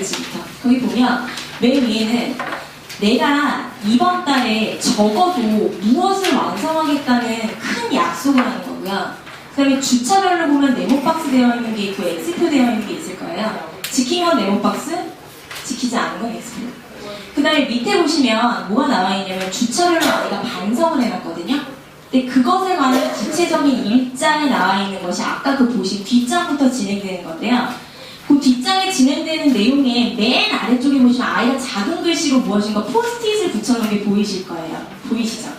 지금부터. 거기 보면 맨 위에는 내가 이번 달에 적어도 무엇을 완성하겠다는 큰 약속을 하는 거고요. 그 다음에 주차별로 보면 네모박스 되어 있는 게 있고 X표 되어 있는 게 있을 거예요. 지킨 건 네모박스, 지키지 않은 건 X표. 그 다음에 밑에 보시면 뭐가 나와 있냐면 주차별로 아이가 반성을 해놨거든요. 근데 그것에 관한 구체적인 일장에 나와 있는 것이 아까 그 보신 뒷장부터 진행되는 건데요. 그 뒷장에 진행되는 내용의 맨 아래쪽에 보시면 아이가 작은 글씨로 무엇인가 포스트잇을 붙여놓은 게 보이실 거예요. 보이시죠?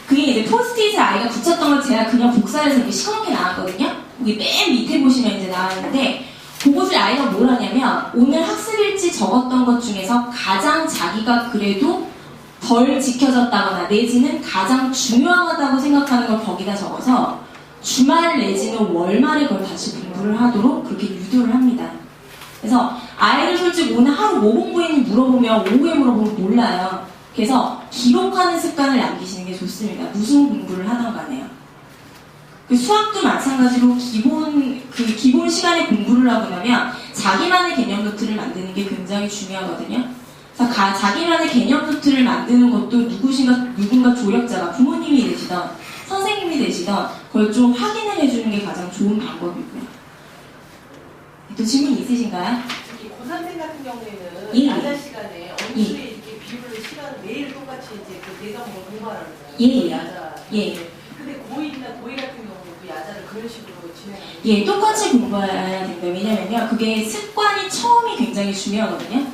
그게 이제 포스트잇을 아이가 붙였던 걸 제가 그냥 복사해서 이렇게 시커멓게 나왔거든요. 거기 맨 밑에 보시면 이제 나왔는데 그것을 아이가 뭘 하냐면 오늘 학습일지 적었던 것 중에서 가장 자기가 그래도 덜 지켜졌다거나 내지는 가장 중요하다고 생각하는 걸 거기다 적어서 주말 내지는 월말에 그걸 다시 공부를 하도록 그렇게 유도를 합니다. 그래서 아이들 솔직히 오늘 하루 뭐 공부했는지 물어보면 오후에 물어보면 몰라요. 그래서 기록하는 습관을 남기시는 게 좋습니다. 무슨 공부를 하던 간에요. 그 수학도 마찬가지로 기본 시간에 공부를 하고 나면 자기만의 개념 노트를 만드는 게 굉장히 중요하거든요. 그래서 자기만의 개념 노트를 만드는 것도 누군가 조력자가 부모님이 되시던 선생님이 되시던 그걸 좀 확인을 해주는 게 가장 좋은 방법이고요. 또 질문 있으신가요? 고3생 같은 경우에는 예. 야자 시간에 엄수에 예. 이렇게 비율을 시간을 매일 똑같이 이제 그 대과목을 공부하라는 거예요. 예. 야자. 예. 근데 고1이나 고2 같은 경우는 그 야자를 그런 식으로 진행하는 거예요. 예, 똑같이 공부해야 됩니다. 왜냐면요, 그게 습관이 처음이 굉장히 중요하거든요.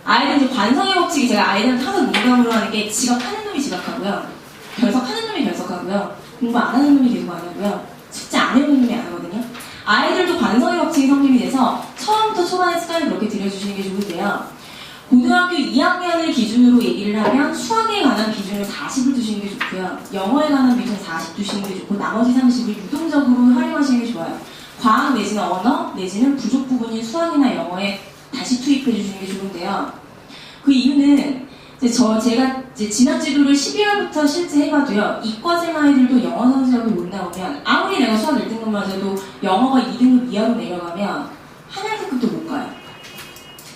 아이들 이제 관성의 법칙이 제가 아이들한테 항상 농담으로 하는 게 지각하는 놈이 지각하고요, 결석하는 놈이 결석하고요, 공부 안 하는 놈이 계속 안 하고요, 숙제 안 해오는 놈이 안 하거든요. 아이들도 관성의 법칙이 성립이 돼서 처음부터 초반에 습관을 그렇게 들여주시는 게 좋은데요. 고등학교 2학년을 기준으로 얘기를 하면 수학에 관한 비중을 40을 두시는 게 좋고요. 영어에 관한 비중 40 두시는 게 좋고 나머지 30을 유동적으로 활용하시는 게 좋아요. 과학 내지는 언어 내지는 부족 부분인 수학이나 영어에 다시 투입해 주시는 게 좋은데요. 그 이유는 제가 지난 지도를 12월부터 실제 해봐도요. 이과생 아이들도 영어 성적이 못 나오면 아무리 내가 수학 1등급 맞아도 영어가 2등급 이하로 내려가면 하나등급도 못 가요.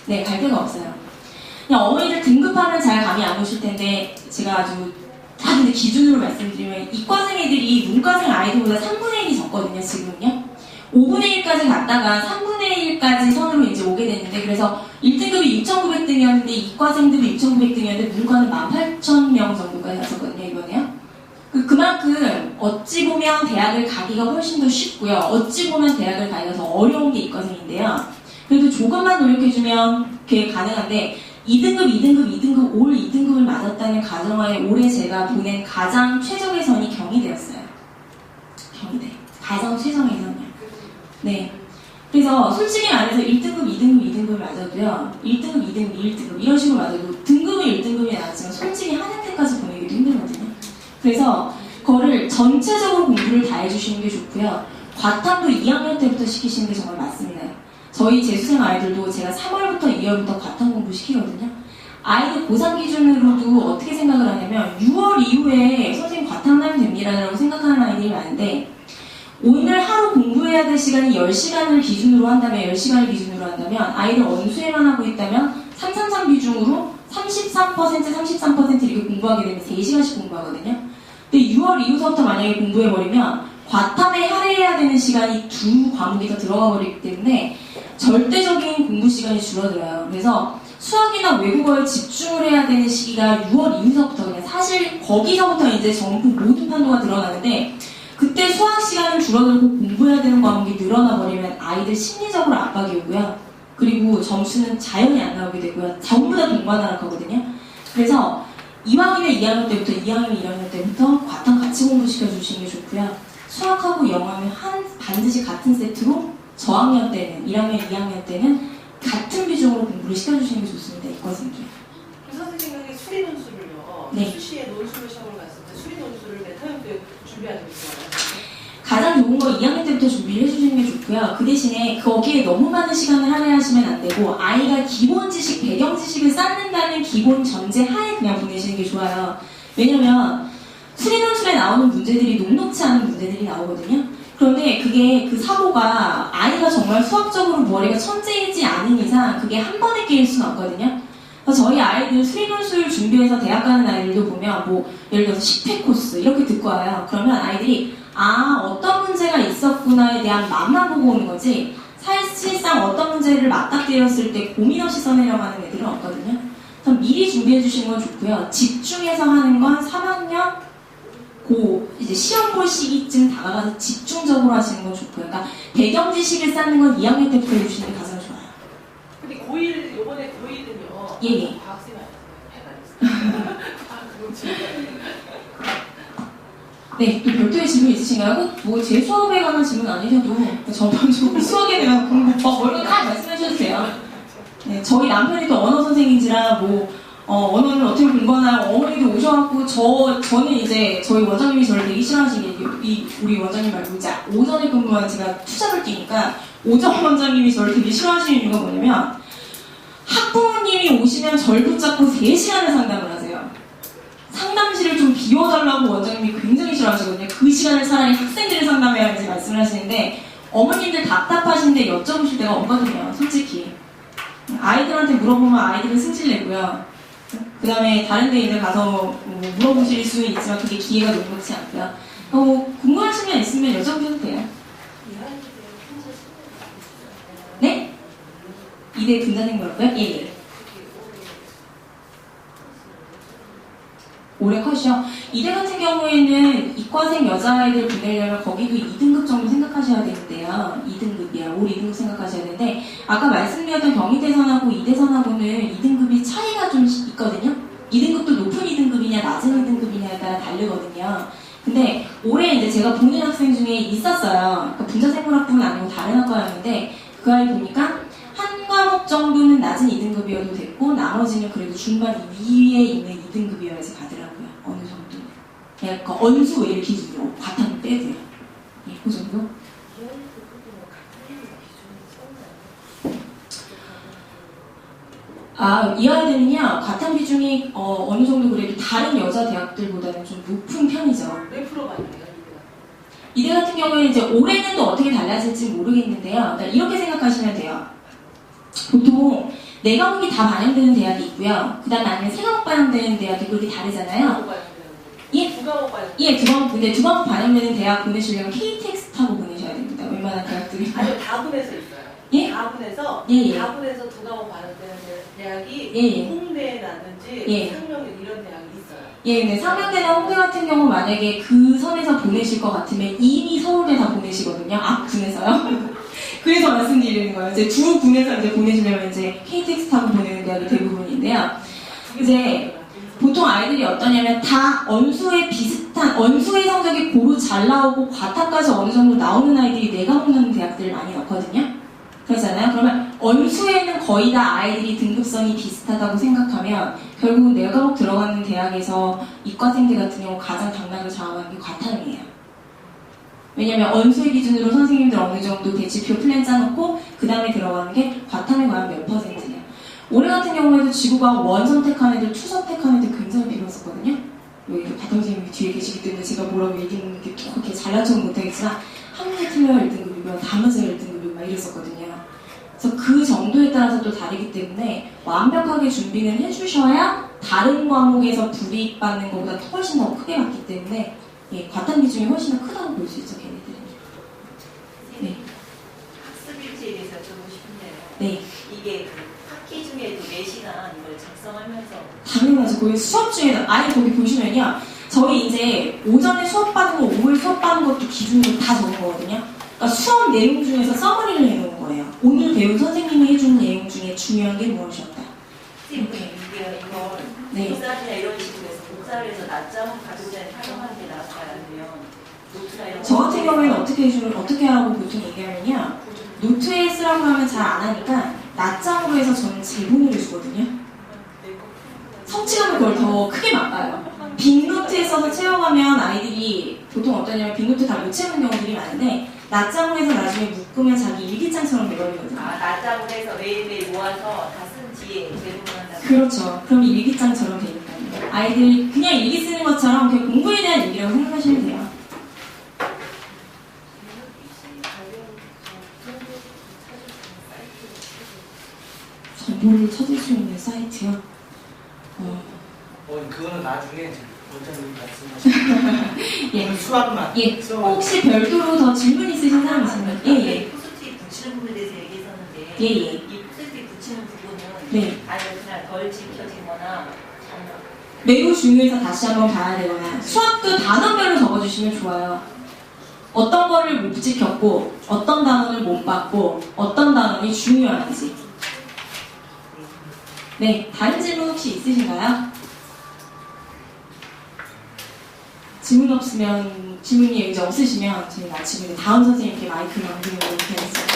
네, 갈 데가 없어요. 그냥 어머니들 등급하면 잘 감이 안 오실 텐데 제가 아주 근데 기준으로 말씀드리면 이과생 애들이 문과생 아이들보다 3분의 1이 적거든요. 지금은요. 5분의 1까지 갔다가 3분의 1까지 선으로 이제 오게 됐는데 그래서 1등급이 6,900등이었는데 이과생들이 6,900등이었는데 문과는 18,000명 정도까지 갔었거든요. 이번에요. 그만큼 어찌 보면 대학을 가기가 훨씬 더 쉽고요. 어찌 보면 대학을 가기가 더 어려운 게 이과생인데요. 그래도 조금만 노력해주면 그게 가능한데 2등급, 올 2등급을 맞았다는 가정하에 올해 제가 보낸 가장 최적의 선이 경희대였어요. 경희대. 가장 최상의 선이요. 네. 그래서 솔직히 말해서 1등급, 2등급을 맞아도요. 1등급, 2등급, 1등급 이런 식으로 맞아도 등급은 1등급이 나왔지만 솔직히 한약대까지 보내기도 힘들거든요. 그래서 그거를 전체적으로 공부를 다 해주시는 게 좋고요. 과탐도 2학년 때부터 시키시는 게 정말 맞습니다. 저희 재수생 아이들도 제가 3월부터 2월부터 과탐 공부 시키거든요. 아이들 고3 기준으로도 어떻게 생각을 하냐면 6월 이후에 선생님 과탐 하면 됩니다라고 생각하는 아이들이 많은데 오늘 하루 공부해야 될 시간이 10시간을 기준으로 한다면 10시간을 기준으로 한다면 아이들 언수에만 하고 있다면 333 비중으로 33% 이렇게 공부하게 되면 3시간씩 공부하거든요. 근데 6월 이후부터 만약에 공부해버리면 과탐에 할애해야 되는 시간이 2과목이 더 들어가 버리기 때문에 절대적인 공부 시간이 줄어들어요. 그래서 수학이나 외국어에 집중을 해야 되는 시기가 6월 이후서부터 그냥 사실 거기서부터 이제 전부 모든 판도가 드러나는데 그때 수학 시간은 줄어들고 공부해야 되는 과목이 늘어나 버리면 아이들 심리적으로 압박이 오고요. 그리고 점수는 자연히 안 나오게 되고요. 전부 다 동반하락하거든요. 그래서 이왕이면 2학년 때부터 2학년 1학년 때부터 과탐 같이 공부시켜주시는 게 좋고요. 수학하고 영어는 반드시 같은 세트로 저학년 때는 1학년, 2학년 때는 같은 비중으로 공부를 시켜주시는 게 좋습니다. 이과생들. 그 선생님 생각에 수리 논술을요. 네. 수시에 논술을 시험을 갔을 때 수리 논술을 몇 학년 때 준비하는 게 좋아요? 가장 좋은 거 2학년 때부터 준비를 해주시는 게 좋고요. 그 대신에 거기에 너무 많은 시간을 할애하시면 안 되고 아이가 기본 지식, 배경 지식을 쌓는다는 기본 전제 하에 그냥 보내시는 게 좋아요. 왜냐면 수리논술에 나오는 문제들이 녹록치 않은 문제들이 나오거든요. 그런데 그게 그 사고가 아이가 정말 수학적으로 머리가 천재이지 않은 이상 이상 그게 한 번에 끼일 수는 없거든요. 그래서 저희 아이들 수리논술 준비해서 대학 가는 아이들도 보면 뭐 예를 들어서 10회 코스 이렇게 듣고 와요. 그러면 아이들이 어떤 문제가 있었구나에 대한 맛만 보고 오는 거지 사실상 어떤 문제를 맞닥뜨렸을 때 고민 없이 써내려가는 애들은 없거든요. 그래서 미리 준비해 주시는 건 좋고요. 집중해서 하는 건 3학년 이제 시험 볼 시기쯤 다가가서 집중적으로 하시는 건 좋고요. 그러니까 배경 지식을 쌓는 건 2학년 때부터 해주시는 게 가장 좋아요. 근데 고1, 요번에 고1은요. 예. 과학쌤이 아니었어요. 네, 또 별도의 질문 있으신가요? 뭐 제 수업에 관한 질문 아니셔도 전반적으로 수학에 대한 공부 이런 거 다 말씀해 주셔도 돼요. 네, 저희 남편이 또 언어 선생님이라 언어를 어떻게 공부하나 어머니도 오셔갖고 저는 이제 저희 원장님이 저를 되게 싫어하시는 게 우리 원장님 말고 이제 오전에 근무한 제가 투잡을 뛰니까 오전 원장님이 저를 되게 싫어하시는 이유가 뭐냐면 학부모님이 오시면 절 붙잡고 3시간을 상담을 하세요. 상담실을 좀 비워달라고 원장님이 굉장히 싫어하시거든요. 그 시간을 차라리 학생들을 상담해야지 말씀을 하시는데 어머님들 답답하신데 여쭤보실 데가 없거든요. 솔직히 아이들한테 물어보면 아이들은 승질내고요. 그 다음에 다른 데 이제 가서 뭐 물어보실 수는 있지만 그게 기회가 녹록지 않고요. 궁금하신 면 있으면 여쭤보셔도 돼요. 네? 2대 분자생물학고요? 예. 올해 컷이요. 이대 같은 경우에는 이과생 여자아이들 보내려면 거기도 2등급 정도 생각하셔야 되는데요. 2등급이야. 올 2등급 생각하셔야 되는데 아까 말씀드렸던 경희대선하고 이대선하고는 2등급이 차이가 좀 있거든요. 2등급도 높은 2등급이냐 낮은 2등급이냐에 따라 다르거든요. 근데 올해 이제 제가 보는 학생 중에 있었어요. 그러니까 분자생물학부는 아니고 다른 학과였는데 그 아이 보니까 한 과목 정도는 낮은 2등급이어도 됐고 나머지는 그래도 중반 위에 있는 2등급이어야지 가더라고요. 어느 정도. 그냥 그 언수 외를 기준으로 과탐을 빼고요. 예, 그 정도. 이 아이들은요, 과탐 비중이 어느 정도 그래도 다른 여자 대학들보다는 좀 높은 편이죠. 몇 프로 많아요? 이대 같은 경우에는 이제 올해는 또 어떻게 달라질지 모르겠는데요. 그러니까 이렇게 생각하시면 돼요. 보통 4과목이 다 반영되는 대학이 있고요. 그 다음에 아니면 3과목 반영되는 대학이 그렇게 다르잖아요. 예? 2과목 반영. 예, 2과목. 근데 2과목 반영되는 대학 보내시려면 KTX 타고 보내셔야 됩니다. 웬만한 대학들이. 아니요, 다분해서 있어요. 예? 다분해서 예. 다분해서 2과목 반영되는 대학이 예. 홍대에 났는지 예. 상명에 이런 대학이 있어요. 예, 근데 상명대나 홍대 같은 경우 만약에 그 선에서 보내실 것 같으면 이미 서울대 다 보내시거든요. 앞군에서요. 그래서 말씀드리는 거예요. 이제 두 군에서 이제 보내시려면 이제 KTX 타고 보내는 대학이 대부분인데요. 이제 보통 아이들이 어떠냐면 다 언수의 성적이 고루 잘 나오고 과탐까지 어느 정도 나오는 아이들이 4과목 넣는 대학들을 많이 넣거든요. 그렇잖아요. 그러면 언수에는 거의 다 아이들이 등급선이 비슷하다고 생각하면 결국은 4과목 들어가는 대학에서 이과생들 같은 경우 가장 당락을 좌우하는 게 과탐이에요. 왜냐면 언수의 기준으로 선생님들 어느 정도 대치표 플랜 짜놓고 그 다음에 들어가는 게 과탐에 과연 몇 %예요. 올해 같은 경우에도 지구과학 원 선택한 애들, 투 선택한 애들 굉장히 비쌌었거든요. 여기 과탐 선생님이 뒤에 계시기 때문에 제가 뭐라고 얘기하는 게 그렇게 잘난 척은 못하겠지만 한 문제 틀려야 1등급이면 다 문제가 1등급이고 막 이랬었거든요. 그래서 그 정도에 따라서 또 다르기 때문에 완벽하게 준비는 해주셔야 다른 과목에서 불이익받는 것보다 훨씬 더 크게 받기 때문에 예, 과탐 비중이 훨씬 더 크다고 볼 수 있죠, 걔네들은. 네. 학습 일지에 대해서 여쭤보고 싶은데요. 네. 이게 그 학기 중에도 4시간 이걸 작성하면서 당연하죠. 거기 수업 중에 아예 거기 보시면요. 저희 이제 오전에 수업 받은 거, 오후에 수업 받은 것도 기준으로 다 적은 거거든요. 그러니까 수업 내용 중에서 서머리를 해놓은 거예요. 오늘 배운 선생님이 해준 내용 중에 중요한 게 무엇이었다. 이렇게 이걸 네. 복사이나 이런 식으로 해서 복사를 해서 낮잠을 가지고 다니는 활용하는 게 나을까요? 아니면 노트나 이런 저 같은 경우에는 어떻게 하라고 보통 얘기하면요. 노트에 쓰라고 하면 잘 안 하니까 낮잠으로 해서 저는 제본으로 주거든요. 성취감을 그걸 더 크게 맛봐요. 빅노트에 써서 채워가면 아이들이 보통 어떠냐면 빅노트 다 못 채우는 경우들이 많은데 낮잠으로 해서 나중에 묶으면 자기 일기장처럼 돼버리거든요. 낮잠을 해서 매일매일 모아서 다 쓴 뒤에 제본을 한다고. 그렇죠. 그럼 일기장처럼 되니까요. 아이들 그냥 일기 쓰는 것처럼 그냥 공부에 대한 일기라고 생각하시면 돼요. 정보를 찾을 수 있는 사이트요? 그거는 나중에 원장님 말씀하신 예. 수학만. 예. 수학만. 혹시 별도로 더 질문 있으신 사람 있으면 예. 포스트잇 붙이는 부분에 대해서 얘기했었는데 예. 이 포스트잇 붙이는 부분은 네. 아니면 그냥 덜 지켜지거나 매우 중요해서 다시 한번 봐야 되거나 수학도 단어별로 적어주시면 좋아요. 어떤 거를 못 지켰고 어떤 단어를 못 봤고 어떤 단어이 중요한지. 네, 다른 질문 혹시 있으신가요? 질문이 이제 없으시면 저희 마치고 다음 선생님께 마이크 넘기는 걸로 하겠습니다.